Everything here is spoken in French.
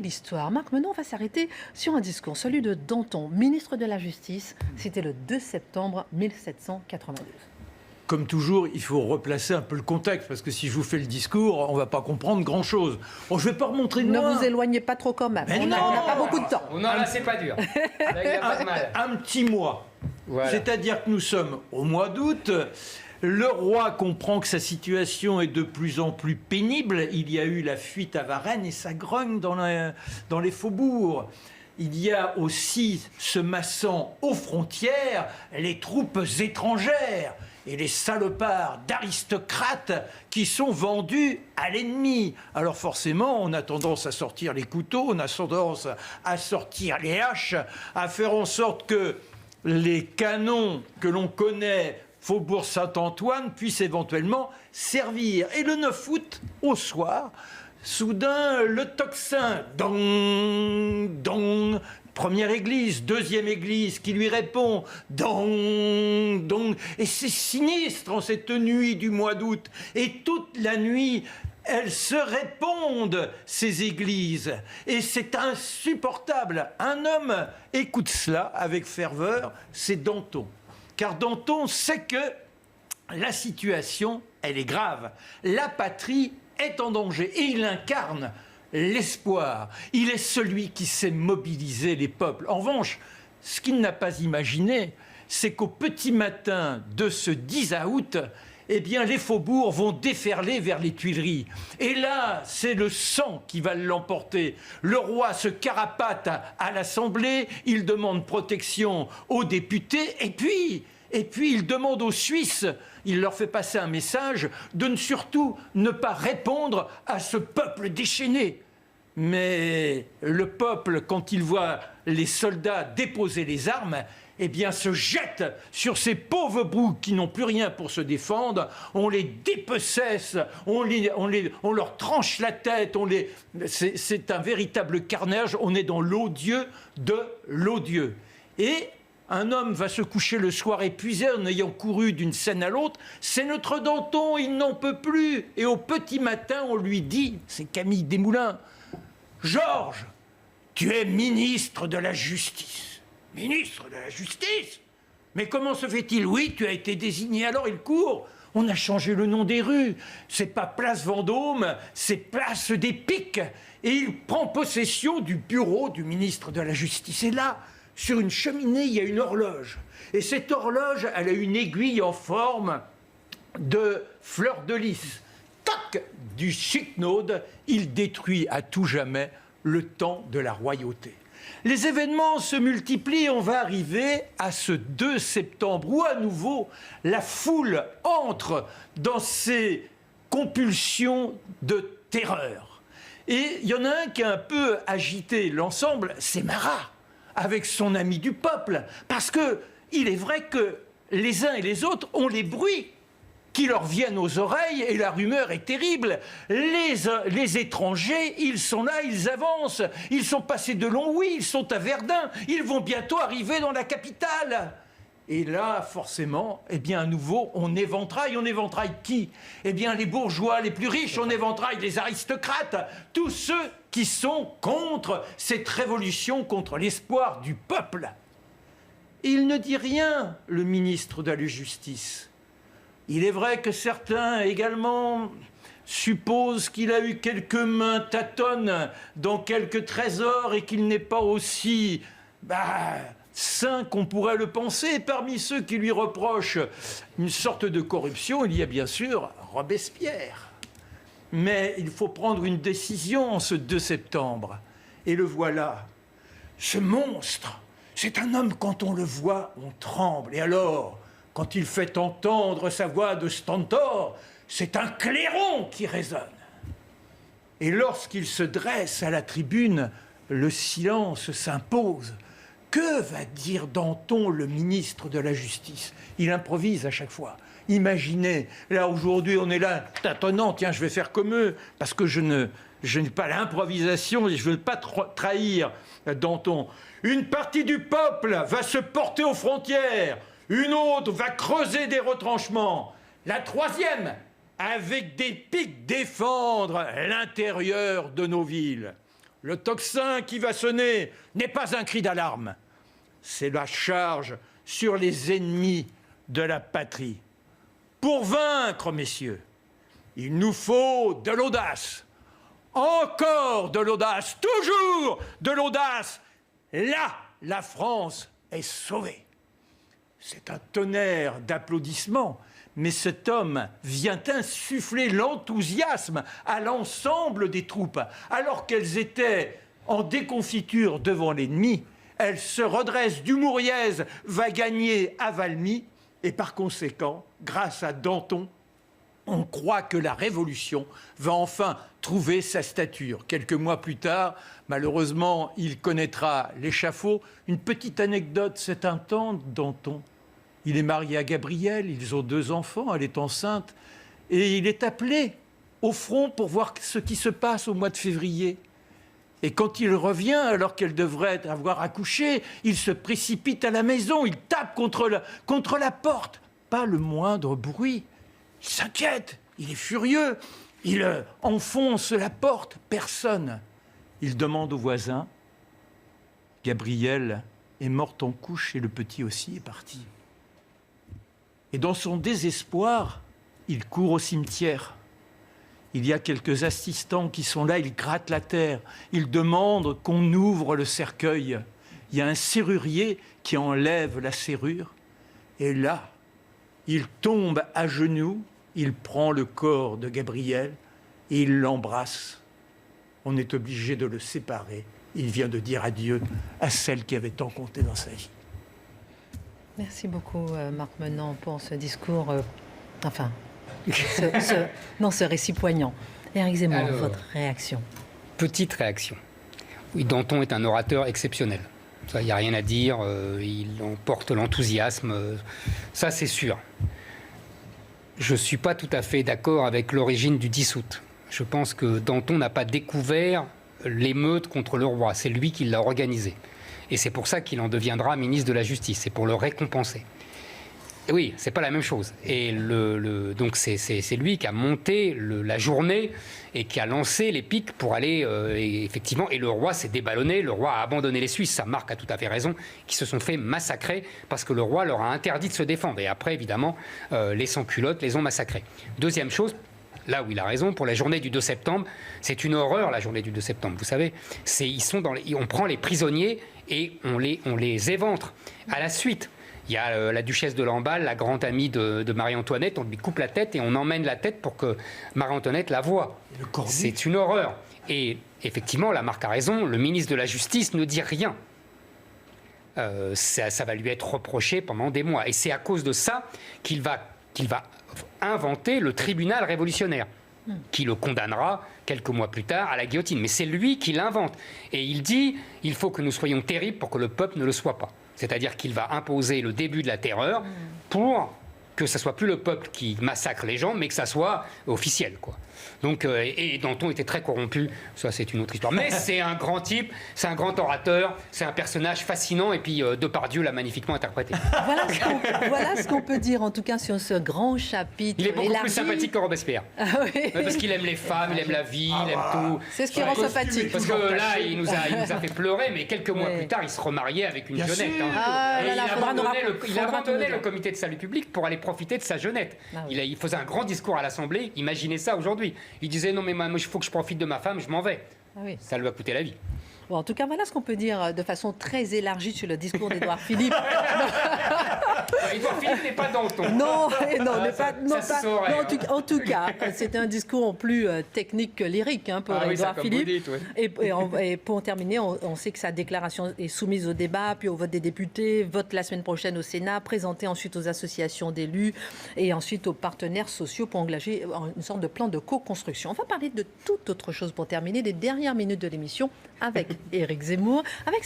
L'histoire. Marc, maintenant, on va s'arrêter sur un discours, celui de Danton, ministre de la Justice. C'était le 2 septembre 1792. Comme toujours, il faut replacer un peu le contexte, parce que si je vous fais le discours, on ne va pas comprendre grand-chose. Oh, je ne vais pas remontrer de Ne loin. vous éloignez pas trop quand même. Mais On n'a pas beaucoup de temps. Non, là, c'est pas dur. Là, il y a pas de mal. Un petit mois. Voilà. C'est-à-dire que nous sommes au mois d'août. Le roi comprend que sa situation est de plus en plus pénible. Il y a eu la fuite à Varennes et ça grogne dans les faubourgs. Il y a aussi, se massant aux frontières, les troupes étrangères et les salopards d'aristocrates qui sont vendus à l'ennemi. Alors forcément, on a tendance à sortir les couteaux, on a tendance à sortir les haches, à faire en sorte que les canons que l'on connaît Faubourg Saint-Antoine puissent éventuellement servir. Et le 9 août, au soir, soudain, le tocsin, dong, dong, première église, deuxième église qui lui répond, dong, dong. Et c'est sinistre en cette nuit du mois d'août. Et toute la nuit, elles se répondent, ces églises. Et c'est insupportable. Un homme écoute cela avec ferveur, c'est Danton. Car Danton sait que la situation, elle est grave. La patrie est en danger. Et il incarne l'espoir. Il est celui qui sait mobiliser les peuples. En revanche, ce qu'il n'a pas imaginé, c'est qu'au petit matin de ce 10 août, eh bien, les faubourgs vont déferler vers les Tuileries. Et là, c'est le sang qui va l'emporter. Le roi se carapate à l'Assemblée, il demande protection aux députés, et puis il demande aux Suisses, il leur fait passer un message de surtout ne pas répondre à ce peuple déchaîné. Mais le peuple, quand il voit les soldats déposer les armes, eh bien, se jette sur ces pauvres brous qui n'ont plus rien pour se défendre. On les dépecesse, on leur tranche la tête. C'est un véritable carnage. On est dans l'odieux de l'odieux. Et un homme va se coucher le soir épuisé en ayant couru d'une scène à l'autre. C'est notre Danton, il n'en peut plus. Et au petit matin, on lui dit, c'est Camille Desmoulins, « Georges, tu es ministre de la Justice. » Ministre de la Justice? Mais comment se fait-il? Oui, tu as été désigné. Alors il court. On a changé le nom des rues. C'est pas place Vendôme, c'est place des Pics. Et il prend possession du bureau du ministre de la Justice. Et là, sur une cheminée, il y a une horloge. Et cette horloge, elle a une aiguille en forme de fleur de lys. Tac! Du cycnode, il détruit à tout jamais le temps de la royauté. Les événements se multiplient, on va arriver à ce 2 septembre où à nouveau la foule entre dans ces compulsions de terreur. Et il y en a un qui a un peu agité l'ensemble, c'est Marat, avec son ami du peuple. Parce qu'il est vrai que les uns et les autres ont les bruits qui leur viennent aux oreilles, et la rumeur est terrible. Les étrangers, ils sont là, ils avancent. Ils sont passés de Longwy, ils sont à Verdun. Ils vont bientôt arriver dans la capitale. Et là, forcément, eh bien, à nouveau, on éventaille. On éventaille qui? Eh bien, les bourgeois les plus riches, on éventaille les aristocrates. Tous ceux qui sont contre cette révolution, contre l'espoir du peuple. Et il ne dit rien, le ministre de la Justice. Il est vrai que certains également supposent qu'il a eu quelques mains tâtonnes dans quelques trésors et qu'il n'est pas aussi sain qu'on pourrait le penser. Et parmi ceux qui lui reprochent une sorte de corruption, il y a bien sûr Robespierre. Mais il faut prendre une décision en ce 2 septembre. Et le voilà. Ce monstre, c'est un homme, quand on le voit, on tremble. Et alors, quand il fait entendre sa voix de stentor, c'est un clairon qui résonne. Et lorsqu'il se dresse à la tribune, le silence s'impose. Que va dire Danton, le ministre de la Justice? Il improvise à chaque fois. Imaginez, là aujourd'hui on est là, tâtonnant, tiens je vais faire comme eux, parce que je n'ai pas l'improvisation et je ne veux pas trahir Danton. Une partie du peuple va se porter aux frontières. Une autre va creuser des retranchements. La troisième, avec des pics, défendre l'intérieur de nos villes. le tocsin qui va sonner n'est pas un cri d'alarme. C'est la charge sur les ennemis de la patrie. Pour vaincre, messieurs, il nous faut de l'audace. Encore de l'audace, toujours de l'audace. Là, la France est sauvée. C'est un tonnerre d'applaudissements, mais cet homme vient insuffler l'enthousiasme à l'ensemble des troupes. Alors qu'elles étaient en déconfiture devant l'ennemi, elles se redressent. Dumouriez va gagner à Valmy, et par conséquent, grâce à Danton, on croit que la Révolution va enfin trouver sa stature. Quelques mois plus tard, malheureusement, il connaîtra l'échafaud. Une petite anecdote, c'est un tendre, Danton. Il est marié à Gabrielle, ils ont 2 enfants, elle est enceinte. Et il est appelé au front pour voir ce qui se passe au mois de février. Et quand il revient, alors qu'elle devrait avoir accouché, il se précipite à la maison, il tape contre la porte. Pas le moindre bruit. Il s'inquiète, il est furieux, il enfonce la porte, personne. Il demande aux voisins. Gabrielle est morte en couche et le petit aussi est parti. Et dans son désespoir, il court au cimetière. Il y a quelques assistants qui sont là, ils grattent la terre, ils demandent qu'on ouvre le cercueil. Il y a un serrurier qui enlève la serrure. Et là, il tombe à genoux, il prend le corps de Gabrielle et il l'embrasse. On est obligé de le séparer. Il vient de dire adieu à celle qui avait tant compté dans sa vie. Merci beaucoup, Marc Menant, pour ce discours, ce récit poignant. Éric Zemmour, Alors, votre réaction? Petite réaction. Oui, Danton est un orateur exceptionnel. Ça, il n'y a rien à dire. Il emporte l'enthousiasme. Ça, c'est sûr. Je ne suis pas tout à fait d'accord avec l'origine du 10 août. Je pense que Danton n'a pas découvert l'émeute contre le roi. C'est lui qui l'a organisée. Et c'est pour ça qu'il en deviendra ministre de la Justice. C'est pour le récompenser. Et oui, c'est pas la même chose. Et donc c'est lui qui a monté la journée et qui a lancé les pics pour aller effectivement. Et le roi s'est déballonné. Le roi a abandonné les Suisses. Ça, Marc a tout à fait raison. Qui se sont fait massacrer parce que le roi leur a interdit de se défendre. Et après, évidemment, les sans-culottes les ont massacrés. Deuxième chose. Là où il a raison, pour la journée du 2 septembre, c'est une horreur, la journée du 2 septembre. Vous savez, on prend les prisonniers et on les éventre. À la suite, il y a la duchesse de Lamballe, la grande amie de Marie-Antoinette. On lui coupe la tête et on emmène la tête pour que Marie-Antoinette la voie. C'est une horreur. Et effectivement, là, Marc a raison, le ministre de la Justice ne dit rien. Ça va lui être reproché pendant des mois. Et c'est à cause de ça qu'il va inventer le tribunal révolutionnaire, qui le condamnera quelques mois plus tard à la guillotine. Mais c'est lui qui l'invente. Et il dit, il faut que nous soyons terribles pour que le peuple ne le soit pas. C'est-à-dire qu'il va imposer le début de la terreur pour que ce ne soit plus le peuple qui massacre les gens, mais que ça soit officiel, quoi. Donc, et Danton était très corrompu, ça c'est une autre histoire. Mais c'est un grand type, c'est un grand orateur, c'est un personnage fascinant, et puis Depardieu l'a magnifiquement interprété. Voilà ce qu'on peut dire en tout cas sur ce grand chapitre. Il est beaucoup plus sympathique que Robespierre. Ah oui. Ouais, parce qu'il aime les femmes, il aime la vie, il aime tout. C'est ce qui rend sympathique. Parce que là, il nous a fait pleurer, mais quelques mois plus tard, il se remariait avec une jeunette. Et il a abandonné le comité de salut public pour aller profiter de sa jeunette. Il faisait un grand discours à l'Assemblée, imaginez ça aujourd'hui. Il disait non mais moi il faut que je profite de ma femme, je m'en vais. Ça lui a coûté la vie. Bon, en tout cas, voilà ce qu'on peut dire de façon très élargie sur le discours d'Édouard Philippe. Édouard Philippe n'est pas Danton. Non, en tout cas, c'est un discours plus technique que lyrique pour Édouard Philippe. Dites, ouais. Et pour terminer, on sait que sa déclaration est soumise au débat, puis au vote des députés, vote la semaine prochaine au Sénat, présenté ensuite aux associations d'élus et ensuite aux partenaires sociaux pour engager une sorte de plan de co-construction. On va parler de toute autre chose pour terminer les dernières minutes de l'émission avec Éric Zemmour, avec